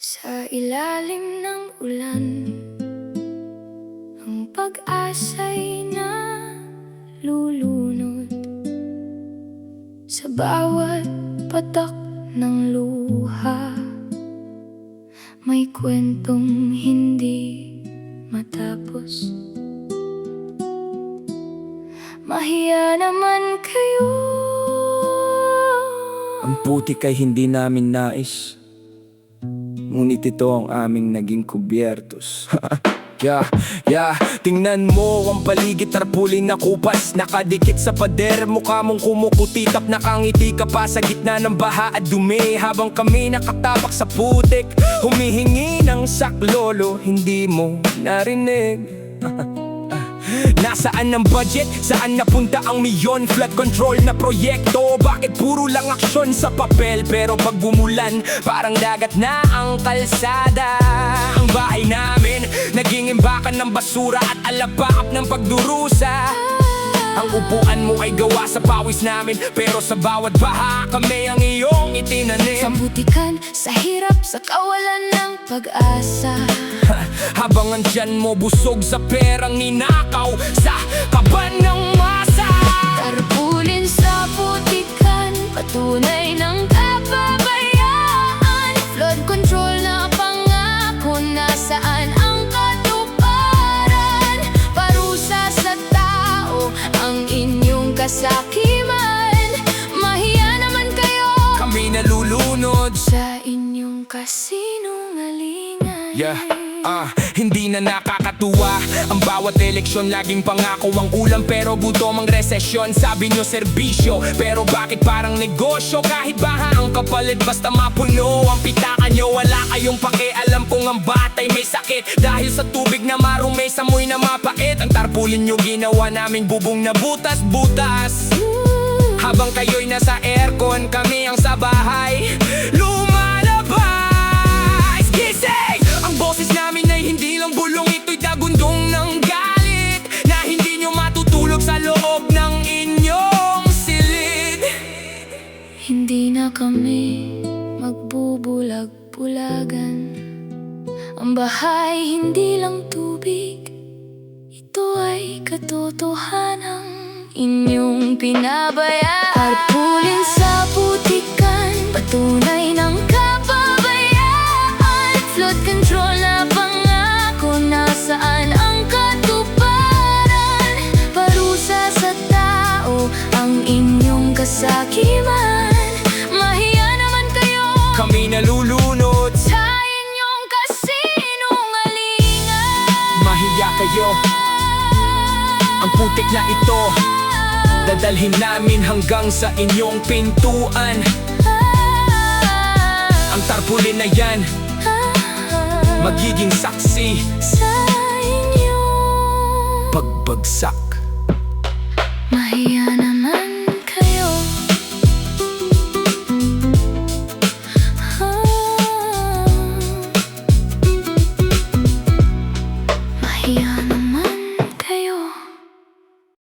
Sa ilalim ng ulan, ang pag-asa'y nalulunod. Sa bawat patak ng luha, may kwentong hindi matapos. Mahiya naman kayo. Ang putik ay hindi namin nais, ngunit ito ang aming naging kubyertos. Tingnan mo ang paligid, tarpaulin na kupas, nakadikit sa pader, mukha mong kumukutitap. Nakangiti ka pa sa gitna ng baha at dumi, habang kami nakatabak sa putik, humihingi ng saklolo, hindi mo narinig. Nasaan ang budget? Saan napunta ang milyon? Flood control na proyekto, bakit puro lang aksyon sa papel? Pero pag bumulan, parang dagat na ang kalsada. Ang bahay namin, naging imbakan ng basura at alapaap ng pagdurusa. Ang upuan mo ay gawa sa pawis namin, pero sa bawat baha, kami ang iyong itinanim. Sambutikan sa hirap, sa kawalan ng pag-asa. Habang andyan mo busog sa perang ninakaw sa kaban ng masa. Tarpaulin sa putikan, patunay ng kapabayaan. Flood control na pangako, nasaan ang katuparan? Parusa sa tao, ang inyong kasakiman. Mahiya naman kayo, Kami nalulunod sa inyong kasinungalingan. Hindi na nakakatuwa ang bawat eleksyon, laging pangako ang ulam, pero buto mang resesyon. Sabi nyo serbisyo, pero bakit parang negosyo? Kahit baha ang kapalit, basta mapuno ang pitaka nyo, wala kayong pakialam kung ang batay may sakit. Dahil sa tubig na marumi, sa amoy na mapait, ang tarpaulin nyo ginawa naming bubong na butas-butas. Habang kayo'y nasa aircon, kami ang sa bahay lumalabas. Gising! Ang boses namin ay hindi lang bulong, ito'y dagundong ng galit na hindi nyo matutulog sa loob ng inyong silid. Hindi na kami magbubulag-bulagan. Ang bahay hindi lang tubig, ito ay katotohanang inyong pinabayaan. Tarpaulin sa putikan, patunay ng kapabayaan. Flood control na pangako, nasaan ang katuparan? Parusa sa tao, ang inyong kasakiman. Mahiya naman kayo, Kami nalulunod, sa inyong kasinungalingan. mahiya kayo. Ang putik na ito, dadalhin namin hanggang sa inyong pintuan. Ang tarpaulin na yan, magiging saksi sa inyong pagbagsak. mahiya